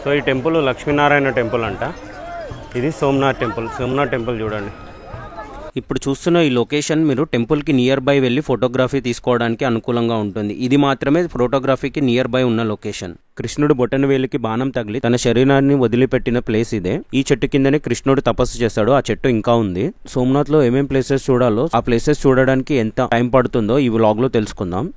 So ఈ temple Lakshminarayana temple అంట. ఇది సోమనాథ్ టెంపుల్. సోమనాథ్ టెంపుల్ చూడండి. ఇప్పుడు చూస్తున్న ఈ లొకేషన్ మీరు టెంపుల్కి నియర్ బై వెళ్ళి ఫోటోగ్రఫీ తీసుకోవడానికి అనుకూలంగా ఉంటుంది. ఇది మాత్రమే ఫోటోగ్రఫీకి నియర్ బై ఉన్న లొకేషన్. కృష్ణుడు బొటనవేలుకి బాణం తగిలి తన శరీరాన్ని వదిలిపెట్టిన ప్లేస్ ఇదే. ఈ చెట్టు కిందనే కృష్ణుడు తపస్సు చేశాడు. ఆ చెట్టు ఇంకా ఉంది. సోమనాథ్ లో ఏమేం ప్లేసెస్ చూడాలో, ఆ ప్లేసెస్ చూడడానికి ఎంత టైం పడుతుందో ఈ వ్లాగ్ లో తెలుసుకుందాం.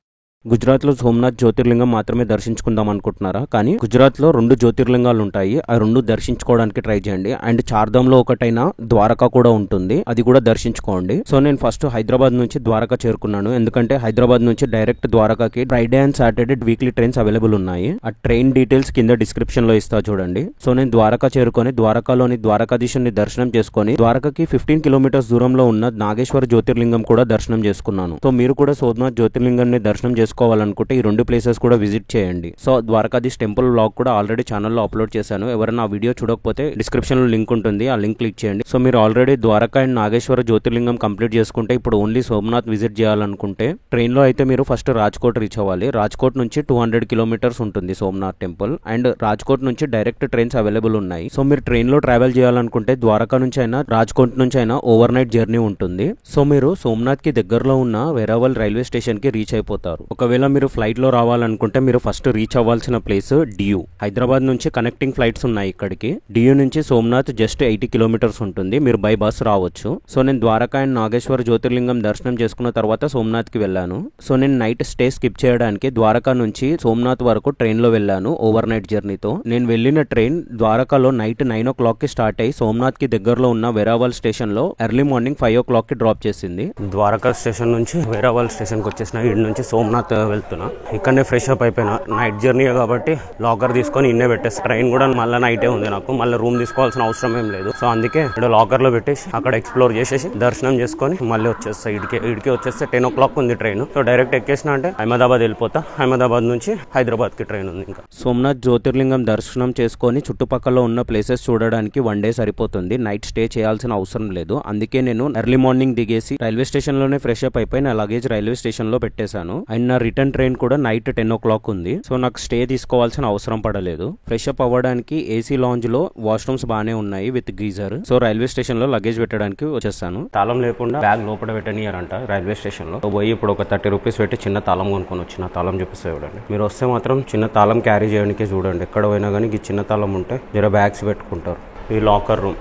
గుజరాత్ లో సోమనాథ్ జ్యోతిర్లింగం మాత్రమే దర్శించుకుందాం అనుకుంటున్నారా? కానీ గుజరాత్ లో 2 జ్యోతిర్లింగాలు ఉంటాయి. ఆ 2 దర్శించుకోవడానికి ట్రై చేయండి. అండ్ చార్ధామ్ లో ఒకటైన ద్వారకా కూడా ఉంటుంది, అది కూడా దర్శించుకోండి. సో నేను ఫస్ట్ హైదరాబాద్ నుంచి ద్వారకా చేరుకున్నాను. ఎందుకంటే హైదరాబాద్ నుంచి డైరెక్ట్ ద్వారకాకి Friday and Saturday weekly trains available ఉన్నాయి. ఆ ట్రైన్ డీటెయిల్స్ కింద డిస్క్రిప్షన్ లో ఇస్తా చూడండి. సో నేను ద్వారకా చేరుకొని ద్వారకాలోని ద్వారకాధీశుని దర్శనం చేసుకుని ద్వారకాకి 15 కిలోమీటర్స్ దూరంలో ఉన్న నాగేశ్వర జ్యోతిర్లింగం కూడా దర్శనం చేసుకున్నాను. సో మీరు కూడా సోమనాథ్ జ్యోతిర్లింగాన్ని దర్శనం చేసుకోవాలనుకుంటే ఈ 2 ప్లేసెస్ కూడా విజిట్ చేయండి. సో ద్వారకాధీశ్ టెంపుల్ వ్లాగ్ కూడా ఆల్రెడీ ఛానల్లో అప్లోడ్ చేశాను. ఎవరైనా ఆ వీడియో చూడకపోతే డిస్క్రిప్షన్ లో లింక్ ఉంటుంది, ఆ లింక్ క్లిక్ చేయండి. సో మీరు ఆల్రెడీ ద్వారకా అండ్ నాగేశ్వర జ్యోతిర్లింగం కంప్లీట్ చేసుకుంటే ఇప్పుడు ఓన్లీ సోమనాథ్ విజిట్ చేయాలనుకుంటే ట్రైన్ లో అయితే మీరు ఫస్ట్ రాజ్కోట్ రీచ్ అవ్వాలి. రాజ్కోట్ నుంచి 200 కిలోమీటర్స్ ఉంటుంది సోమనాథ్ టెంపుల్. అండ్ రాజ్కోట్ నుంచి డైరెక్ట్ ట్రైన్స్ అవైలబుల్ ఉన్నాయి. సో మీరు ట్రైన్ లో ట్రావెల్ చేయాలనుకుంటే ద్వారకా నుంచి అయినా రాజ్కోట్ నుంచి అయినా ఓవర్ నైట్ జర్నీ ఉంటుంది. సో మీరు సోమనాథ్ కి దగ్గరలో ఉన్న వెరావల్ రైల్వే స్టేషన్ కి రీచ్ అయిపోతారు. ఒకవేళ మీరు ఫ్లైట్ లో రావాలనుకుంటే మీరు ఫస్ట్ రీచ్ అవ్వాల్సిన ప్లేస్ డియూ. హైదరాబాద్ నుంచి కనెక్టింగ్ ఫ్లైట్స్ ఉన్నాయి ఇక్కడికి. డియూ నుంచి సోమనాథ్ జస్ట్ 80 కిలోమీటర్స్ ఉంటుంది. మీరు బై బస్ రావచ్చు. సో నేను ద్వారకా అండ్ నాగేశ్వర జ్యోతిర్లింగం దర్శనం చేసుకున్న తర్వాత సోమనాథ్ కి వెళ్ళాను. సో నేను నైట్ స్టే స్కిప్ చేయడానికి ద్వారకా నుంచి సోమనాథ్ వరకు ట్రైన్ లో వెళ్ళాను ఓవర్ నైట్ జర్నీతో. నేను వెళ్ళిన ట్రైన్ ద్వారకాలో నైట్ 9 o'clock కి స్టార్ట్ అయ్యి సోమనాథ్ కి దగ్గరలో ఉన్న వెరావల్ స్టేషన్ లో ఎర్లీ మార్నింగ్ 5 o'clock కి డ్రాప్ చేసింది. ద్వారకా స్టేషన్ నుంచి వెరావల్ స్టేషన్ కి వచ్చేసిన. ఇటు నుంచి సోమనాథ్ వెళ్తున్నా. ఇక్కడనే ఫ్రెష్ అప్ అయిపోయినా. నైట్ జర్నీ కాబట్టి లాకర్ తీసుకొని ఇన్నే పెట్టేసి, ట్రైన్ కూడా మళ్ళీ నైటే ఉంది నాకు. మళ్ళీ రూమ్ తీసుకోవాల్సిన అవసరం ఏం లేదు. సో అందుకే ఇక్కడ లాకర్ లో పెట్టేసి అక్కడ ఎక్స్ప్లోర్ చేసేసి దర్శనం చేసుకొని మళ్ళీ వచ్చేస్తా. ఇడికి వచ్చేస్తే 10 o'clock ఉంది ట్రైన్. సో డైరెక్ట్ ఎక్కేసిన అంటే అహ్మదాబాద్ వెళ్ళిపోతా. అహ్మదాబాద్ నుంచి హైదరాబాద్ కి ట్రైన్ ఉంది. ఇంకా సోమనాథ్ జ్యోతిర్లింగం దర్శనం చేసుకొని చుట్టుపక్కల ఉన్న ప్లేసెస్ చూడడానికి 1 day సరిపోతుంది. నైట్ స్టే చేయాల్సిన అవసరం లేదు. అందుకే నేను ఎర్లీ మార్నింగ్ దిగేసి రైల్వే స్టేషన్ లోనే ఫ్రెష్ అప్ అయిపోయి నా లగేజ్ రైల్వే స్టేషన్ లో పెట్టేశాను. అండ్ నా రిటర్న్ ట్రైన్ కూడా నైట్ 10 o'clock ఉంది. సో నాకు స్టే తీసుకోవాల్సిన అవసరం పడలేదు. ఫ్రెష్ అప్ అవ్వడానికి ఏసీ లాంజ్ లో వాష్రూమ్స్ బానే ఉన్నాయి with geyser. So railway station లో లగేజ్ పెట్టడానికి వచ్చేసాను. తాళం లేకుండా బ్యాగ్ లోపల పెట్టనియారంట రైల్వే స్టేషన్ లో. పోయి ఇప్పుడు ఒక 30 రూపీస్ పెట్టి చిన్న తాళం కొనుక్కొని వచ్చిన. తాళం చూపిస్తే చూడండి. మీరు వస్తే మాత్రం చిన్న తాళం క్యారీ చేయడానికి చూడండి. ఎక్కడ పోయినా కానీ ఈ చిన్న తాళం ఉంటే జర బ్యాగ్స్ పెట్టుకుంటారు. ఈ లాకర్ రూమ్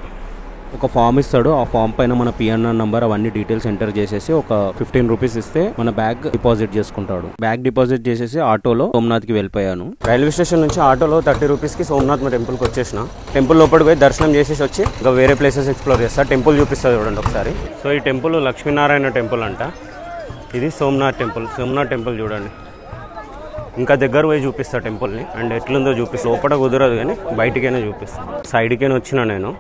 ఒక ఫామ్ ఇస్తాడు. ఆ ఫామ్ పైన మన పిఎన్ఆర్ నంబర్ అవన్నీ డీటెయిల్స్ ఎంటర్ చేసేసి ఒక 15 రూపీస్ ఇస్తే మన బ్యాగ్ డిపాజిట్ చేసుకుంటాడు. బ్యాగ్ డిపాజిట్ చేసేసి ఆటోలో సోమనాథ్ కి వెళ్ళిపోయాను. రైల్వే స్టేషన్ నుంచి ఆటోలో 30 రూపీస్ కి సోమనాథ్ టెంపుల్ కి వచ్చేసిన. టెంపుల్ లోపలికి పోయి దర్శనం చేసేసి వచ్చి ఇంకా వేరే ప్లేసెస్ ఎక్స్ప్లోర్ చేస్తా. టెంపుల్ చూపిస్తా చూడండి ఒకసారి. సో ఈ టెంపుల్ లక్ష్మీనారాయణ టెంపుల్ అంట. ఇది సోమనాథ్ టెంపుల్. సోమనాథ్ టెంపుల్ చూడండి. ఇంకా దగ్గర పోయి చూపిస్తా టెంపుల్ని. అండ్ ఎట్లుందో చూపిస్తా. లోపల కుదరదు కానీ బయటికైనా చూపిస్తా. సైడ్కైనా వచ్చినా నేను.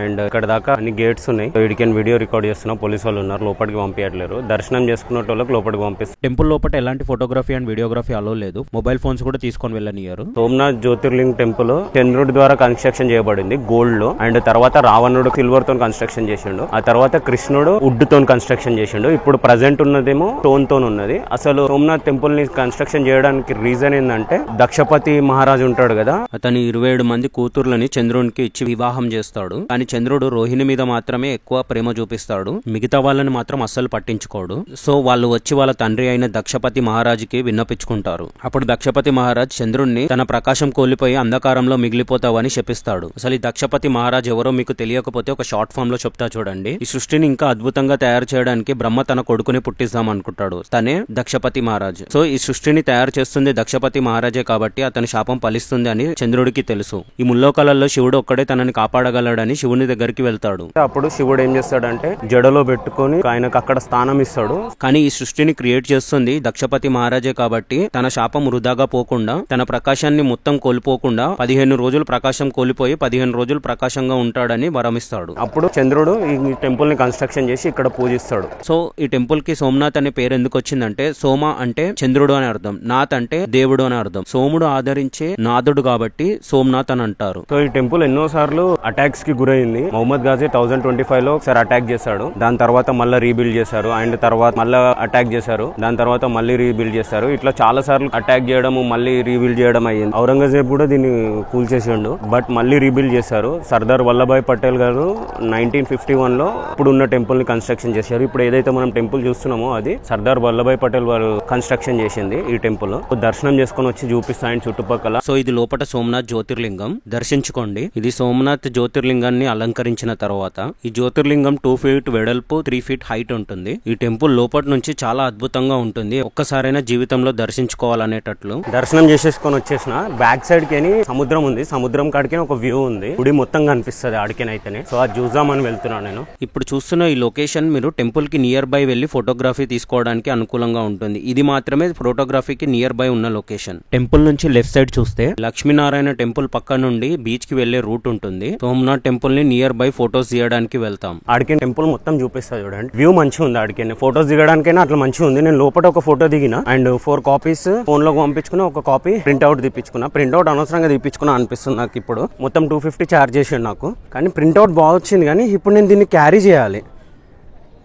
అండ్ ఇక్కడ దాకా అన్ని గేట్స్ ఉన్నాయి. వీడికైనా వీడియో రికార్డ్ చేస్తున్నా. పోలీసు వాళ్ళు ఉన్నారు, లోపలికి పంపించట్లేరు. దర్శనం చేసుకున్న వాళ్ళకి లోపలికి పంపిస్తారు. టెంపుల్ లోపల ఎలాంటి ఫోటోగ్రఫీ అండ్ వీడియోగ్రఫీ అలో లేదు. మొబైల్ ఫోన్స్ కూడా తీసుకొని వెళ్ళనియారు. సోమనాథ్ జ్యోతిర్లింగ్ టెంపుల్ చంద్రుడి ద్వారా కన్స్ట్రక్షన్ చేయబడింది గోల్డ్ లో. అండ్ తర్వాత రావణుడు సిల్వర్ తో కన్స్ట్రక్షన్ చేసిండు. ఆ తర్వాత కృష్ణుడు వుడ్ తో కన్స్ట్రక్షన్ చేసిండు. ఇప్పుడు ప్రజెంట్ ఉన్నదేమో స్టోన్ తో ఉన్నది. అసలు సోమనాథ్ టెంపుల్ ని కన్స్ట్రక్షన్ చేయడానికి రీజన్ ఏంటంటే దక్షపతి మహారాజు ఉంటాడు కదా, అతని 27 మంది కూతుర్లని చంద్రునికి ఇచ్చి వివాహం చేస్తాడు. కానీ చంద్రుడు రోహిణి మీద మాత్రమే ఎక్కువ ప్రేమ చూపిస్తాడు. మిగతా వాళ్ళని మాత్రం అస్సలు పట్టించుకోడు. సో వాళ్ళు వచ్చి వాళ్ళ తండ్రి అయిన దక్షపతి మహారాజుకి విన్నపించుకుంటారు. అప్పుడు దక్షపతి మహారాజ్ చంద్రుణ్ణి తన ప్రకాశం కోల్పోయి అంధకారంలో మిగిలిపోతావని శపిస్తాడు. అసలు ఈ దక్షపతి మహారాజ్ ఎవరో మీకు తెలియకపోతే ఒక షార్ట్ ఫామ్ లో చెప్తా చూడండి. ఈ సృష్టిని ఇంకా అద్భుతంగా తయారు చేయడానికి బ్రహ్మ తన కొడుకుని పుట్టిస్తాం అనుకుంటాడు. తనే దక్షపతి మహారాజ్. సో ఈ సృష్టిని తయారు చేస్తుంది దక్షపతి మహారాజే కాబట్టి అతని శాపం ఫలిస్తుంది అని చంద్రుడికి తెలుసు. ఈ ముల్లోకాలలో శివుడు ఒక్కడే తనని కాపాడగలడని శివుని దగ్గరికి వెళ్తాడు. అప్పుడు శివుడు ఏం చేస్తాడంటే జడలో పెట్టుకుని ఆయనకు అక్కడ స్థానం ఇస్తాడు. కానీ ఈ సృష్టిని క్రియేట్ చేస్తుంది దక్షపతి మహారాజే కాబట్టి తన శాపం వృధాగా పోకుండా, తన ప్రకాశాన్ని మొత్తం కోల్పోకుండా 15 రోజులు ప్రకాశం కోల్పోయి 15 రోజులు ప్రకాశంగా ఉంటాడని వరమిస్తాడు. అప్పుడు చంద్రుడు ఈ టెంపుల్ ని కన్స్ట్రక్షన్ చేసి ఇక్కడ పూజిస్తాడు. సో ఈ టెంపుల్ కి సోమనాథ్ అనే పేరు ఎందుకు వచ్చిందంటే సోమ అంటే చంద్రుడు అని అర్థం, నాథ్ అంటే దేవుడు అని అర్థం. సోముడు ఆదరించే నాథుడు కాబట్టి సోమనాథ్ అని అంటారు. సో ఈ టెంపుల్ ఎన్నో సార్లు అటాక్స్ కి గురైంది. అయిపోయింది. మొహమ్మద్ గాజీ 1025 లో ఒకసారి అటాక్ చేశాడు, దాని తర్వాత మళ్ళీ రీబిల్డ్ చేశారు, అండ్ తర్వాత మళ్ళీ అటాక్ చేశారు, దాని తర్వాత మళ్ళీ రీబిల్డ్ చేశారు. ఇట్లా చాలా సార్లు అటాక్ చేయడం మళ్ళీ రీబిల్డ్ చేయడం అయ్యింది. ఔరంగజేబ్ కూడా దీన్ని కూల్చేసిండు, బట్ మళ్ళీ రీబిల్డ్ చేశారు. సర్దార్ వల్లభాయ్ పటేల్ గారు 1951 లో ఇప్పుడున్న టెంపుల్ ని కన్స్ట్రక్షన్ చేశారు. ఇప్పుడు ఏదైతే మనం టెంపుల్ చూస్తున్నామో అది సర్దార్ వల్లభాయ్ పటేల్ వారు కన్స్ట్రక్షన్ చేసింది. ఈ టెంపుల్ దర్శనం చేసుకుని వచ్చి చూపిస్తాయని చుట్టుపక్కల. సో ఇది లోపల సోమనాథ్ జ్యోతిర్లింగం, దర్శించుకోండి. ఇది సోమనాథ్ జ్యోతిర్లింగాన్ని అలంకరించిన తర్వాత ఈ జ్యోతిర్లింగం 2 feet వెడల్పు, 3 feet హైట్ ఉంటుంది. ఈ టెంపుల్ లోపల నుంచి చాలా అద్భుతంగా ఉంటుంది. ఒక్కసారైనా జీవితంలో దర్శించుకోవాలనేటట్లు. దర్శనం చేసేసుకొని వచ్చేసిన బ్యాక్ సైడ్ కి సముద్రం ఉంది, సముద్రం కాడికి ఒక వ్యూ ఉంది, గుడి మొత్తం కనిపిస్తుంది ఆడికినైతేనే. సో అది చూద్దామని వెళ్తున్నాను నేను. ఇప్పుడు చూస్తున్న ఈ లొకేషన్ మీరు టెంపుల్ కి నియర్ బై వెళ్లి ఫోటోగ్రఫీ తీసుకోవడానికి అనుకూలంగా ఉంటుంది. ఇది మాత్రమే ఫోటోగ్రఫీకి నియర్ బై ఉన్న లొకేషన్. టెంపుల్ నుంచి లెఫ్ట్ సైడ్ చూస్తే లక్ష్మీనారాయణ టెంపుల్ పక్క నుండి బీచ్ కి వెళ్లే రూట్ ఉంటుంది. సోమనాథ్ టెంపుల్ ని నియర్ బై ఫోటోస్ తీయడానికి వెళ్తాం. ఆడికి టెంపుల్ మొత్తం చూపిస్తా చూడండి, వ్యూ మంచిగా ఉంది. ఆడికి ఫోటోస్ దిగడానికైనా అట్లా మంచిగా ఉంది. నేను లోపల ఒక ఫోటో దిగిన అండ్ 4 కాపీస్ ఫోన్ లో పంపించుకున్నా, ఒక కాపీ ప్రింట్అవుట్ తీపించుకున్నా. ప్రింట్అవుట్ అనవసరంగా తీపించుకున్నా అనిపిస్తుంది నాకు. ఇప్పుడు మొత్తం 250 ఛార్జ్ చేసాడు నాకు, కానీ ప్రింట్అవుట్ బాగా వచ్చింది. కానీ ఇప్పుడు నేను దీన్ని క్యారీ చేయాలి.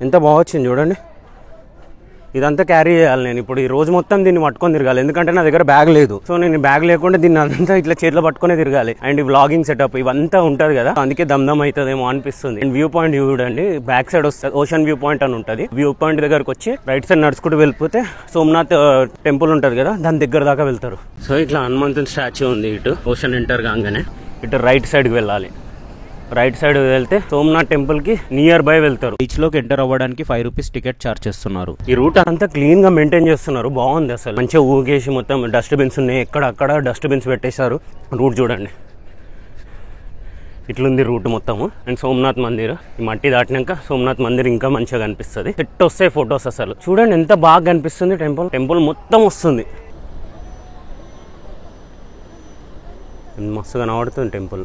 ఎంత బాగా వచ్చింది చూడండి, ఇదంతా క్యారీ చేయాలి నేను. ఇప్పుడు ఈ రోజు మొత్తం దీన్ని పట్టుకొని తిరగాలి, ఎందుకంటే నా దగ్గర బ్యాగ్ లేదు. సో నేను బ్యాగ్ లేకుండా దీన్ని అంతా ఇట్లా చేతిలో పట్టుకునే తిరగాలి. అండ్ వ్లాగింగ్ సెటప్ ఇవంతా ఉంటది కదా, అందుకే దమ్దమ్ అవుతుందేమో అనిపిస్తుంది. అండ్ వ్యూ పాయింట్ చూడండి, బ్యాక్ సైడ్ వస్తుంది ఓషన్ వ్యూ పాయింట్ అని ఉంటుంది. వ్యూ పాయింట్ దగ్గరకు వచ్చి రైట్ సైడ్ నడుచుకుంటూ వెళ్ళిపోతే సోమనాథ్ టెంపుల్ ఉంటది కదా, దాని దగ్గర దాకా వెళ్తారు. సో ఇట్లా హనుమంతుని స్టాచ్యూ ఉంది. ఇటు ఓషన్ ఎంటర్ కాగానే ఇటు రైట్ సైడ్ కి వెళ్ళాలి. రైట్ సైడ్ వెళ్తే సోమనాథ్ టెంపుల్ కి నియర్ బై వెళ్తారు. బీచ్ లోకి ఎంటర్ అవ్వడానికి 5 rupees టికెట్ చార్జ్ చేస్తున్నారు. ఈ రూట్ అంతా క్లీన్ గా మెయింటైన్ చేస్తున్నారు, బాగుంది అసలు. మంచిగా ఊగేసి మొత్తం డస్ట్బిన్స్ ఉన్నాయి, ఎక్కడక్కడ డస్ట్బిన్స్ పెట్టేశారు. రూట్ చూడండి ఇట్లుంది రూట్ మొత్తము. అండ్ సోమనాథ్ మందిర్, ఈ మట్టి దాటినాక సోమనాథ్ మందిర్ ఇంకా మంచిగా కనిపిస్తుంది. సెట్ వస్తాయి ఫొటోస్ అసలు. చూడండి ఎంత బాగా కనిపిస్తుంది టెంపుల్. టెంపుల్ మొత్తం వస్తుంది, మస్తు కనబడుతుంది టెంపుల్.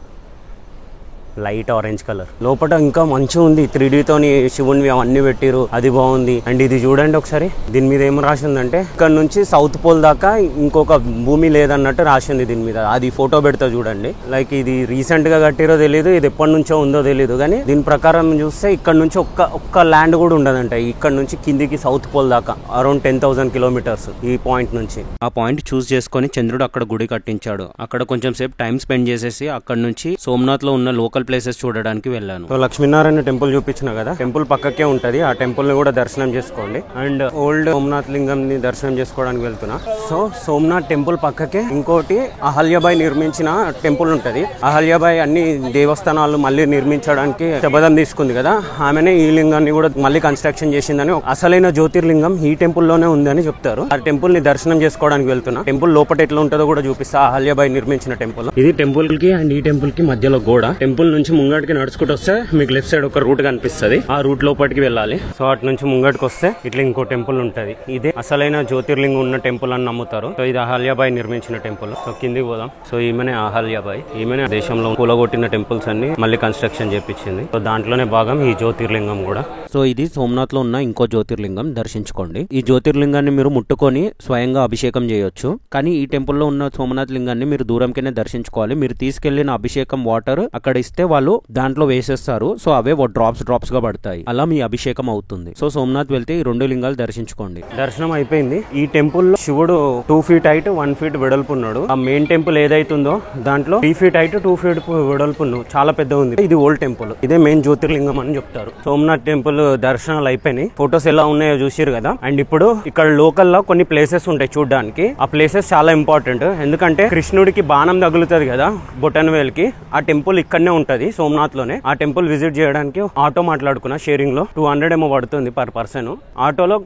లైట్ ఆరెంజ్ కలర్ లోపల ఇంకా మంచిగా ఉంది. 3D తోని శివుని అవన్నీ పెట్టిరు, అది బాగుంది. అండ్ ఇది చూడండి ఒకసారి, దీని మీద ఏం రాసిందంటే ఇక్కడ నుంచి సౌత్ పోల్ దాకా ఇంకొక భూమి లేదన్నట్టు రాసింది దీని మీద. అది ఫోటో పెడతా చూడండి. లైక్ ఇది రీసెంట్ గా కట్టిరో తెలియదు, ఇది ఎప్పటి నుంచో ఉందో తెలియదు, కానీ దీని ప్రకారం చూస్తే ఇక్కడ నుంచి ఒక్క ల్యాండ్ కూడా ఉండదంట. ఇక్కడ నుంచి కిందికి సౌత్ పోల్ దాకా అరౌండ్ 10,000 kilometers ఈ పాయింట్ నుంచి. ఆ పాయింట్ చూస్ చేసుకుని చంద్రుడు అక్కడ గుడి కట్టించాడు. అక్కడ కొంచెం సేపు టైం స్పెండ్ చేసేసి అక్కడ నుంచి సోమనాథ్ లో ఉన్న లోకల్ ప్లేసెస్ చూడడానికి వెళ్ళాను. సో లక్ష్మీనారాయణ టెంపుల్ చూపించిన కదా, టెంపుల్ పక్కకే ఉంటది. ఆ టెంపుల్ ని కూడా దర్శనం చేసుకోండి. అండ్ ఓల్డ్ సోమనాథ్ లింగం ని దర్శనం చేసుకోవడానికి వెళ్తున్నా. సో సోమనాథ్ టెంపుల్ పక్కకే ఇంకోటి అహల్యాబాయి నిర్మించిన టెంపుల్ ఉంటది. అహల్యాబాయి అన్ని దేవస్థానాలు మళ్ళీ నిర్మించడానికి శపథం తీసుకుంది కదా, ఆమెనే ఈ లింగాన్ని కూడా మళ్ళీ కన్స్ట్రక్షన్ చేసిందని, అసలైన జ్యోతిర్లింగం ఈ టెంపుల్ లోనే ఉందని చెప్తారు. ఆ టెంపుల్ ని దర్శనం చేసుకోవడానికి వెళ్తున్నా. టెంపుల్ లోపల ఎట్లా ఉంటుందో కూడా చూపిస్తా. అహల్యాబాయి నిర్మించిన టెంపుల్ ఇది. టెంపుల్ కి అండ్ ఈ టెంపుల్ కి మధ్యలో గోడ. టెంపుల్ నుంచి ముంగటికి నడుచుకుంటూ వస్తే మీకు లెఫ్ట్ సైడ్ ఒక రూట్ కనిపిస్తుంది, ఆ రూట్ లోపలికి వెళ్ళాలి. సో అటు నుంచి ముంగటికి వస్తే ఇట్లా ఇంకో టెంపుల్ ఉంటది. ఇదే అసలైన జ్యోతిర్లింగం ఉన్న టెంపుల్ అని నమ్ముతారు. సో ఇది అహల్యాబాయి నిర్మించిన టెంపుల్. సో కిందికి పోదాం. సో ఈమెనే అహల్యాబాయి, ఈమెనే దేశంలో కూలగొట్టిన టెంపుల్స్ అన్ని మళ్ళీ కన్స్ట్రక్షన్ చేపించింది. సో దాంట్లోనే భాగం ఈ జ్యోతిర్లింగం కూడా. సో ఇది సోమనాథ్ లో ఉన్న ఇంకో జ్యోతిర్లింగం, దర్శించుకోండి. ఈ జ్యోతిర్లింగాన్ని మీరు ముట్టుకొని స్వయంగా అభిషేకం చేయొచ్చు, కానీ ఈ టెంపుల్లో ఉన్న సోమనాథ్ లింగాన్ని మీరు దూరంకెనే దర్శించుకోవాలి. మీరు తీసుకెళ్లిన అభిషేకం వాటర్ అక్కడ ఇస్తే వాళ్ళు దాంట్లో వేసేస్తారు. సో అవే డ్రాప్స్ గా పడతాయి, అలా మీ అభిషేకం అవుతుంది. సో సోమనాథ్ వెళ్తే ఈ 2 లింగాలు దర్శించుకోండి. దర్శనం అయిపోయింది. ఈ టెంపుల్ లో శివుడు 2 feet హైట్, 1 feet వెడల్పు ఉన్నాడు. ఆ మెయిన్ టెంపుల్ ఏదైతుందో దాంట్లో 3 feet హైట్, 2 feet వెడల్పు చాలా పెద్ద ఉంది. ఇది ఓల్డ్ టెంపుల్, ఇదే మెయిన్ జ్యోతిర్లింగం అని చెప్తారు. సోమనాథ్ టెంపుల్ దర్శనాలు అయిపోయినాయి. ఫొటోస్ ఎలా ఉన్నాయో చూసిరు కదా. అండ్ ఇప్పుడు ఇక్కడ లోకల్ లో కొన్ని ప్లేసెస్ ఉంటాయి చూడడానికి. ఆ ప్లేసెస్ చాలా ఇంపార్టెంట్, ఎందుకంటే కృష్ణుడికి బాణం తగులుతుంది కదా బొటన్ వేల్ కి. ఆ టెంపుల్ ఇక్కడనే ఉంటది సోమనాథ్ లోనే. ఆ టెంపుల్ విజిట్ చేయడానికి ఆటో మాట్లాడుకున్నా, షేరింగ్ లో 200 ఏమో పడుతుంది పర్ పర్సన్. ఆటోలో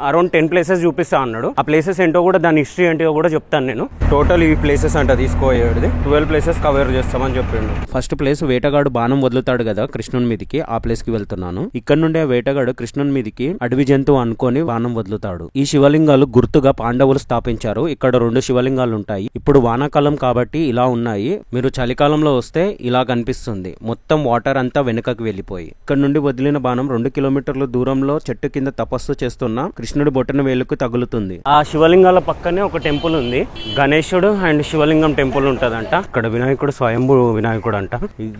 అరౌండ్ 10 places చూపిస్తా అన్నాడు. ఆ ప్లేసెస్ ఏంటో కూడా, దాని హిస్టరీ ఏంటో కూడా చెప్తాను నేను. టోటల్ ఈ ప్లేసెస్ అంట తీసుకోయేది 12 places కవర్ చేస్తామని చెప్పిండు. ఫస్ట్ ప్లేస్ వేటగాడు బాణం వదులుతాడు కదా కృష్ణుని మీదకి, ఆ ప్లేస్ కి వెళ్తున్నాను. ఇక్కడ నుండి ఆ వేటగాడు కృష్ణుని మీదకి అడవి జంతువు అనుకొని బాణం వదులుతాడు. ఈ శివలింగాలు గుర్తుగా పాండవులు స్థాపించారు. ఇక్కడ 2 శివలింగాలు ఉంటాయి. ఇప్పుడు వానాకాలం కాబట్టి ఇలా ఉన్నాయి, మీరు చలికాలంలో వస్తే ఇలా కనిపిస్తుంది. ఉంటుంది. మొత్తం వాటర్ అంతా వెనుకకు వెళ్ళిపోయి. ఇక్కడ నుండి వదిలిన బాణం 2 కిలోమీటర్ల దూరంలో చెట్టు కింద తపస్సు చేస్తున్న కృష్ణుడి బొటన వేలుకు తగులుతుంది. ఆ శివలింగాల పక్కనే ఒక టెంపుల్ ఉంది. గణేశుడు అండ్ శివలింగం టెంపుల్ ఉంటదంట. ఇక్కడ వినాయకుడు స్వయంభూ వినాయకుడు అంట.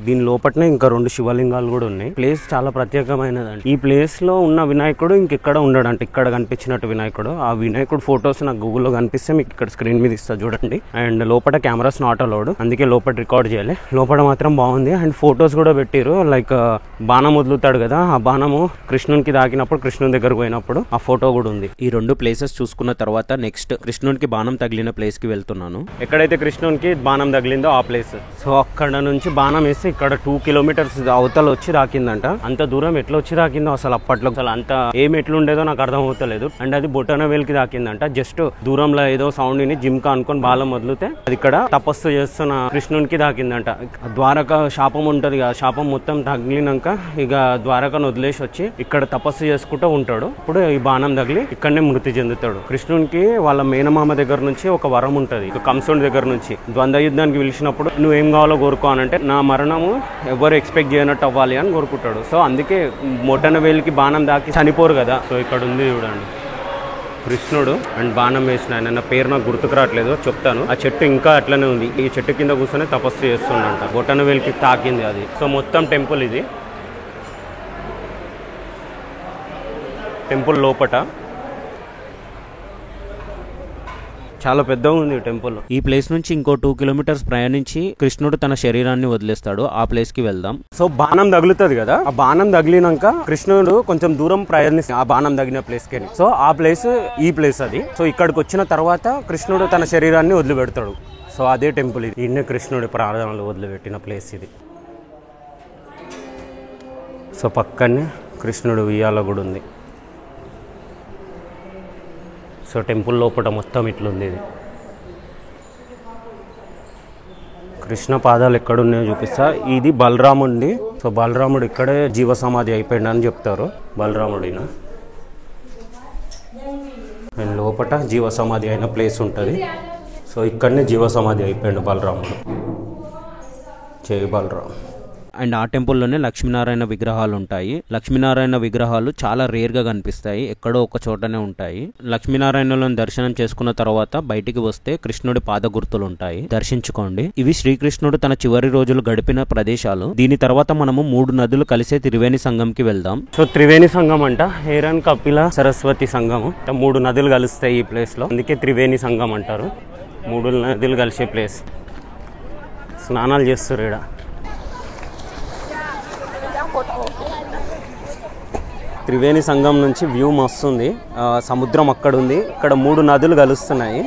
దీని లోపలనే ఇంకా 2 శివలింగాలు కూడా ఉన్నాయి. ప్లేస్ చాలా ప్రత్యేకమైనదంట. ఈ ప్లేస్ లో ఉన్న వినాయకుడు ఇంకెక్కడ ఉండడంట. ఇక్కడ కనిపించినట్టు వినాయకుడు, ఆ వినాయకుడు ఫొటోస్ నాకు గూగుల్లో కనిపిస్తే మీకు ఇక్కడ స్క్రీన్ మీద ఇస్తా చూడండి. అండ్ లోపల కెమెరాస్ నాట్ అలౌడ్, అందుకే లోపల రికార్డ్ చేయాలి. లోపల మాత్రం బాగుంది. అండ్ ఫొటోస్ కూడా పెట్టారు. లైక్ బాణం వదులుతాడు కదా, ఆ బాణము కృష్ణునికి తాకినప్పుడు, కృష్ణుని దగ్గరకు పోయినప్పుడు ఆ ఫోటో కూడా ఉంది. ఈ 2 ప్లేసెస్ చూసుకున్న తర్వాత నెక్స్ట్ కృష్ణునికి బాణం తగిలిన ప్లేస్ కి వెళ్తున్నాను. ఎక్కడైతే కృష్ణునికి బాణం తగిలిందో ఆ ప్లేస్. సో అక్కడ నుంచి బాణం వేసి ఇక్కడ 2 కిలోమీటర్స్ అవతల వచ్చి రాకిందంట. అంత దూరం ఎట్లా వచ్చి రాకిందో అసలు అప్పట్లో అసలు అంత ఏం ఎట్లుండేదో నాకు అర్థం అవుతలేదు. అండ్ అది బొటన వేలికి తాకిందంట. జస్ట్ దూరంలో ఏదో సౌండ్ ని జిమ్కా అనుకొని బాలం వదిలితే అది ఇక్కడ తపస్సు చేస్తున్న కృష్ణునికి తాకిందంట. ద్వారక శాపం ఉంటది కదా, శాపం మొత్తం తగిలినాక ఇక ద్వారకను వదిలేసి వచ్చి ఇక్కడ తపస్సు చేసుకుంటూ ఉంటాడు. ఇప్పుడు ఈ బాణం తగిలి ఇక్కడనే మృతి చెందుతాడు. కృష్ణునికి వాళ్ళ మేనమామ దగ్గర నుంచి ఒక వరం ఉంటది, కంసుడి దగ్గర నుంచి. ద్వంద్వ యుద్ధానికి పిలిచినప్పుడు నువ్వేం కావాలో కోరుకో అని అంటే, నా మరణము ఎవరు ఎక్స్పెక్ట్ చేయనట్టు అవ్వాలి అని కోరుకుంటాడు. సో అందుకే మొటన వేలికి బాణం దాకి చనిపోరు కదా. సో ఇక్కడ ఉంది చూడండి కృష్ణుడు అండ్ బాణం వేసిన ఆయన. నా పేరు నాకు గుర్తుకు రావట్లేదు, చెప్తాను. ఆ చెట్టు ఇంకా అట్లనే ఉంది. ఈ చెట్టు కింద కూర్చొని తపస్సు చేస్తుండంట. బొటన వేలికి తాకింది అది. సో మొత్తం టెంపుల్ ఇది. టెంపుల్ లోపట చాలా పెద్దగా ఉంది టెంపుల్. ఈ ప్లేస్ నుంచి ఇంకో 2 కిలోమీటర్స్ ప్రయాణించి కృష్ణుడు తన శరీరాన్ని వదిలేస్తాడు. ఆ ప్లేస్ కి వెళ్దాం. సో బాణం తగులుతుంది కదా, ఆ బాణం తగిలినాక కృష్ణుడు కొంచెం దూరం ప్రయాణిస్తాడు ఆ బాణం తగిన ప్లేస్ కి. సో ఆ ప్లేస్ ఈ ప్లేస్ అది. సో ఇక్కడికి వచ్చిన తర్వాత కృష్ణుడు తన శరీరాన్ని వదిలిపెడతాడు. సో అదే టెంపుల్ ఇది. ఈయన కృష్ణుడి ప్రార్థనలు వదిలిపెట్టిన ప్లేస్ ఇది. సో పక్కనే కృష్ణుడు ఉయ్యాల కూడా ఉంది. సో టెంపుల్ లోపల మొత్తం ఇట్లుంది ఇది. కృష్ణ పాదాలు ఎక్కడున్నాయో చూపిస్తా. ఇది బలరాముడి. సో బలరాముడు ఇక్కడే జీవ సమాధి అయిపోయింది అని చెప్తారు బలరాముడిన. అండ్ లోపల జీవ సమాధి అయిన ప్లేస్ ఉంటుంది. సో ఇక్కడనే జీవ సమాధి అయిపోయింది బలరాముడు. జై బలరామ్. అండ్ ఆ టెంపుల్లోనే లక్ష్మీనారాయణ విగ్రహాలు ఉంటాయి. లక్ష్మీనారాయణ విగ్రహాలు చాలా రేర్ గా కనిపిస్తాయి, ఎక్కడో ఒక చోటనే ఉంటాయి. లక్ష్మీనారాయణలను దర్శనం చేసుకున్న తర్వాత బయటికి వస్తే కృష్ణుడి పాద గుర్తులు ఉంటాయి, దర్శించుకోండి. ఇవి శ్రీకృష్ణుడు తన చివరి రోజులు గడిపిన ప్రదేశాలు. దీని తర్వాత మనము 3 నదులు కలిసే త్రివేణి సంగంకి వెళ్దాం. సో త్రివేణి సంగం అంట హేరన్, కపిల, సరస్వతి సంగం. 3 నదులు కలుస్తాయి ఈ ప్లేస్ లో, అందుకే త్రివేణి సంగం అంటారు. 3 నదులు కలిసే ప్లేస్. స్నానాలు చేస్తారు ఈడ. త్రివేణి సంగం నుంచి వ్యూ మస్తుంది. సముద్రం అక్కడ ఉంది, ఇక్కడ 3 నదులు కలుస్తున్నాయి.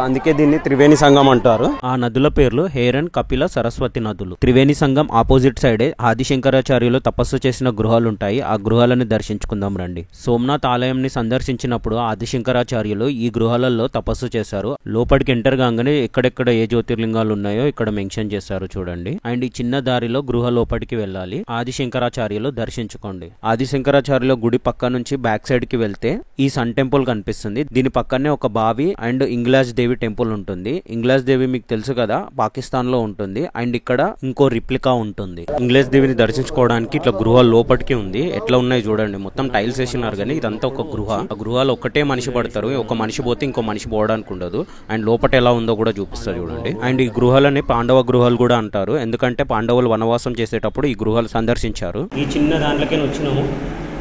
అందుకే దీన్ని త్రివేణి సంగం అంటారు. ఆ నదుల పేర్లు హేరన్, కపిల, సరస్వతి నదులు. త్రివేణి సంగం ఆపోజిట్ సైడే ఆదిశంకరాచార్యులు తపస్సు చేసిన గృహాలుంటాయి. ఆ గృహాలను దర్శించుకుందాం రండి. సోమనాథ్ ఆలయంని సందర్శించినప్పుడు ఆదిశంకరాచార్యులు ఈ గృహాలలో తపస్సు చేశారు. లోపలికి ఎంటర్ కాగానే ఎక్కడెక్కడ ఏ జ్యోతిర్లింగాలు ఉన్నాయో ఇక్కడ మెన్షన్ చేశారు చూడండి. అండ్ ఈ చిన్న దారిలో గృహ లోపలికి వెళ్ళాలి. ఆదిశంకరాచార్యులు దర్శించుకోండి. ఆదిశంకరాచార్యుల గుడి పక్క నుంచి బ్యాక్ సైడ్ కి వెళ్తే ఈ సన్ టెంపుల్ కనిపిస్తుంది. దీని పక్కనే ఒక బావి అండ్ ఇంగ్లాజ్ దేవి టెంపుల్ ఉంటుంది. ఇంగ్లాజ్ దేవి మీకు తెలుసు కదా, పాకిస్తాన్ లో ఉంటుంది. అండ్ ఇక్కడ ఇంకో రిప్లికా ఉంటుంది. ఇంగ్లాజ్ దేవిని దర్శించుకోవడానికి ఇట్లా గృహ లోపలికి ఉంది. ఎట్లా ఉన్నాయి చూడండి, మొత్తం టైల్స్ వేసినారు. కానీ ఇదంతా ఒక గృహ. ఆ గృహలో ఒకటే మనిషి పడతారు. ఒక మనిషి పోతే ఇంకో మనిషి పోవడానికి ఉండదు. అండ్ లోపల ఎలా ఉందో కూడా చూపిస్తారు చూడండి. అండ్ ఈ గృహాలని పాండవ గృహాలు కూడా అంటారు, ఎందుకంటే పాండవులు వనవాసం చేసేటప్పుడు ఈ గృహాలు సందర్శించారు. ఈ చిన్న దాంట్లోకే వచ్చినాము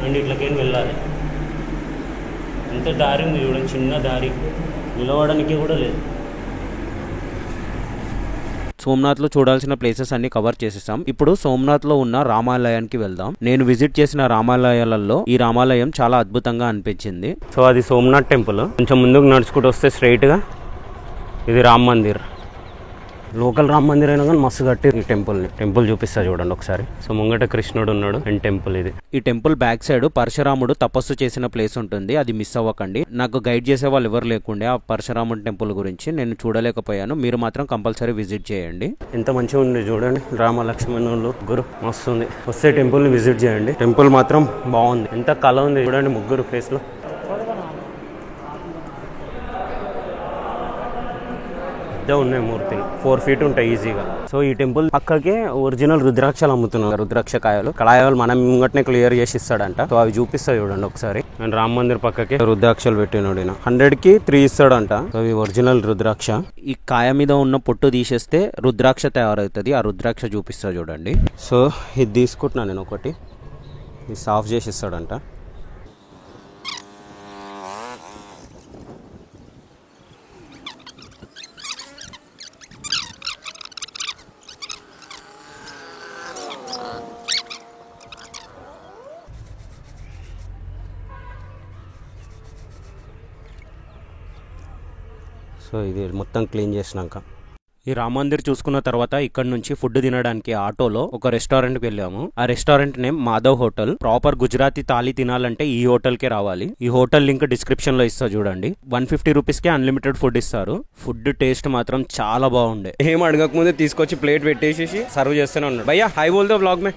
అండ్ ఇట్లకే వెళ్ళాలి. ఎంత దారి ఉంది చూడండి, చిన్న దారి, నిలవడానికి కూడా లేదు. సోమనాథ్లో చూడాల్సిన ప్లేసెస్ అన్ని కవర్ చేసేసాం. ఇప్పుడు సోమనాథ్లో ఉన్న రామాలయానికి వెళ్దాం. నేను విజిట్ చేసిన రామాలయాలలో ఈ రామాలయం చాలా అద్భుతంగా అనిపించింది. సో అది సోమనాథ్ టెంపుల్. కొంచెం ముందుకు నడుచుకుంటూ వస్తే స్ట్రైట్ గా ఇది రామ్ మందిర్. లోకల్ రామ్ మందిర్ అయినా కానీ మస్తు కట్టి ఈ టెంపుల్ చూపిస్తా చూడండి ఒకసారి. సో ముంగట కృష్ణుడు ఉన్నాడు అండ్ టెంపుల్ ఇది. ఈ టెంపుల్ బ్యాక్ సైడ్ పరశురాముడు తపస్సు చేసిన ప్లేస్ ఉంటుంది, అది మిస్ అవ్వకండి. నాకు గైడ్ చేసే వాళ్ళు ఎవరు లేకుండే ఆ పరశురాముడు టెంపుల్ గురించి నేను చూడలేకపోయాను. మీరు మాత్రం కంపల్సరీ విజిట్ చేయండి. ఎంత మంచిగా ఉంది చూడండి, రామ లక్ష్మణులు ముగ్గురు మస్తు ఉంది. వస్తే టెంపుల్ ని విజిట్ చేయండి. టెంపుల్ మాత్రం బాగుంది, ఎంత కళ ఉంది చూడండి ముగ్గురు ఫేస్ లో. పెద్ద ఉన్నాయి మూర్తులు, 4 feet ఉంటాయి ఈజీగా. సో ఈ టెంపుల్ పక్కకే ఒరిజినల్ రుద్రాక్షలు అమ్ముతున్నారు. రుద్రాక్ష కాయలు మనం ముంగట్నే క్లియర్ చేసి ఇస్తాడంట. సో అవి చూపిస్తా చూడండి ఒకసారి. అండ్ రామ్ మందిర్ పక్కకే రుద్రాక్షలు పెట్టినాడు. 100కి 3 ఇస్తాడంట. సో ఇవి ఒరిజినల్ రుద్రాక్ష. ఈ కాయ మీద ఉన్న పొట్టు తీసేస్తే రుద్రాక్ష తయారవుతుంది. ఆ రుద్రాక్ష చూపిస్తా చూడండి. సో ఇది తీసుకుంటున్నా నేను ఒకటి. ఇది సాఫ్ చేసి ఇస్తాడంట. సో ఇది మొత్తం క్లీన్ చేసినాక ఈ రామ్ మందిర్ చూసుకున్న తర్వాత ఇక్కడ నుంచి ఫుడ్ తినడానికి ఆటోలో ఒక రెస్టారెంట్ కి వెళ్ళాము. ఆ restaurant name Madhav hotel. Proper Gujarati thali తినాలంటే ఈ హోటల్ కే రావాలి. ఈ హోటల్ లింక్ డిస్క్రిప్షన్ లో ఇస్తా చూడండి. 150 రూపీస్ కి అన్లిమిటెడ్ ఫుడ్ ఇస్తారు. ఫుడ్ టేస్ట్ మాత్రం చాలా బాగుండే. ఏం అడగక ముందే తీసుకొచ్చి ప్లేట్ పెట్టేసి సర్వ్ చేస్తూనే ఉన్నాడు. భయ్యా హాయ్ బోల్తో బ్లాగ్ మే.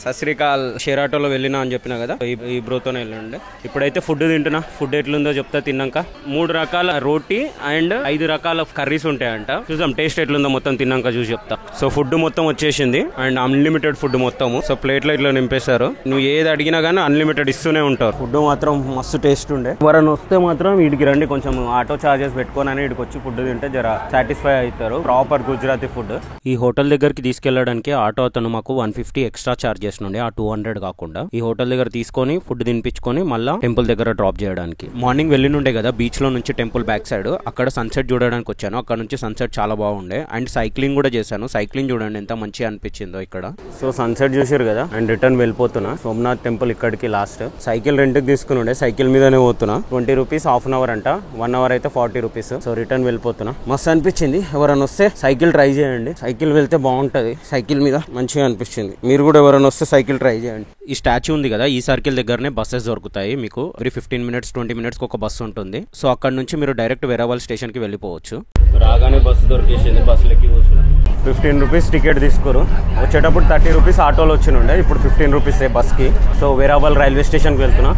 సశ్రీకాల్. షేర్ ఆటోలో వెళ్ళినా అని చెప్పినా కదా, ఈ బ్రోతోనే వెళ్ళండి. ఇప్పుడైతే ఫుడ్ తింటున్నా. ఫుడ్ ఎట్లుందో చెప్తా తిన్నాక. 3 రకాల రోటీ అండ్ 5 రకాల కర్రీస్ ఉంటాయంట. చూద్దాం టేస్ట్ ఎట్లుందో మొత్తం తిన్నాక చూసి చెప్తా. సో ఫుడ్ మొత్తం వచ్చేసింది అండ్ అన్లిమిటెడ్ ఫుడ్ మొత్తము. సో ప్లేట్లో ఇట్లా నింపేశారు. నువ్వు ఏది అడిగినా కానీ అన్లిమిటెడ్ ఇస్తూనే ఉంటారు. ఫుడ్ మాత్రం మస్తు టేస్ట్ ఉండే. ఎవరైనా వస్తే మాత్రం వీడికి రండి, కొంచెం ఆటో చార్జెస్ పెట్టుకోనని వీడికి వచ్చి ఫుడ్ తింటే జర సాటిస్ఫై అవుతారు. Proper Gujarati food. ఈ హోటల్ దగ్గరికి తీసుకెళ్లడానికి ఆటో అతను మాకు 150 ఎక్స్ట్రా చార్జ్ చేసినండి. ఆ 200 కాకుండా ఈ హోటల్ దగ్గర తీసుకొని ఫుడ్ తినిపించుకొని మళ్ళీ టెంపుల్ దగ్గర డ్రాప్ చేయడానికి. మార్నింగ్ వెళ్ళినుండే కదా బీచ్ లో నుంచి టెంపుల్ బ్యాక్ సైడ్, అక్కడ సన్సెట్ చూడడానికి వచ్చాను. అక్కడ నుంచి సన్సెట్ చాలా బాగుండే అండ్ సైక్లింగ్ కూడా చేశాను. సైక్లింగ్ చూడండి ఎంత మంచిగా అనిపించిందో ఇక్కడ. సో సన్సెట్ చూసారు కదా అండ్ రిటర్న్ వెళ్ళిపోతున్నా. సోమనాథ్ టెంపుల్ ఇక్కడికి లాస్ట్. సైకిల్ రెంట్ కి తీసుకుని ఉండే, సైకిల్ మీదనే పోతున్నా. 20 రూపీస్ హాఫ్ అన్ అవర్ అంట, 1 hour అయితే 40 రూపీస్. సో రిటర్న్ వెళ్ళిపోతున్నా. మస్తు అనిపించింది. ఎవరైనా వస్తే సైకిల్ ట్రై చేయండి. సైకిల్ వెళ్తే బాగుంటది. సైకిల్ మీద మంచిగా అనిపించింది. మీరు కూడా ఎవరైనా వస్తే సైకిల్ ట్రై చేయండి. ఈ స్టాచ్యూ ఉంది కదా, ఈ సర్కిల్ దగ్గరనే బస్సెస్ దొరుకుతాయి మీకు. ఎవ్రీ 15 minutes 20 minutes ఒక బస్సు ఉంటుంది. సో అక్కడ నుంచి మీరు డైరెక్ట్ వేరావల్ స్టేషన్ కి వెళ్ళిపోవచ్చు. రాగానే బస్సు దొరికేసింది. బస్సులు ఎక్కి కూర్చున్నా. 15 రూపీస్ టికెట్ తీసుకోరు. వచ్చేటప్పుడు 30 రూపీస్ ఆటోలో వచ్చినుండే, ఇప్పుడు 15 రూపీస్ బస్కి. సో వేరావల్ రైల్వే స్టేషన్కి వెళ్తున్నా.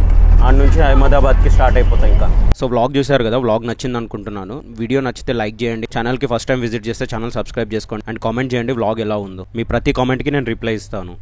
ఆడ నుంచి అహ్మదాబాద్కి స్టార్ట్ అయిపోతాయి ఇంకా. సో వ్లాగ్ చూసారు కదా, వ్లాగ్ నచ్చింది అనుకుంటున్నాను. వీడియో నచ్చితే లైక్ చేయండి. ఛానల్కి ఫస్ట్ టైం విజిట్ చేస్తే ఛానల్ సబ్స్క్రైబ్ చేసుకోండి అండ్ కామెంట్ చేయండి వ్లాగ్ ఎలా ఉందో. మీ ప్రతి కామెంట్కి నేను రిప్లై ఇస్తాను.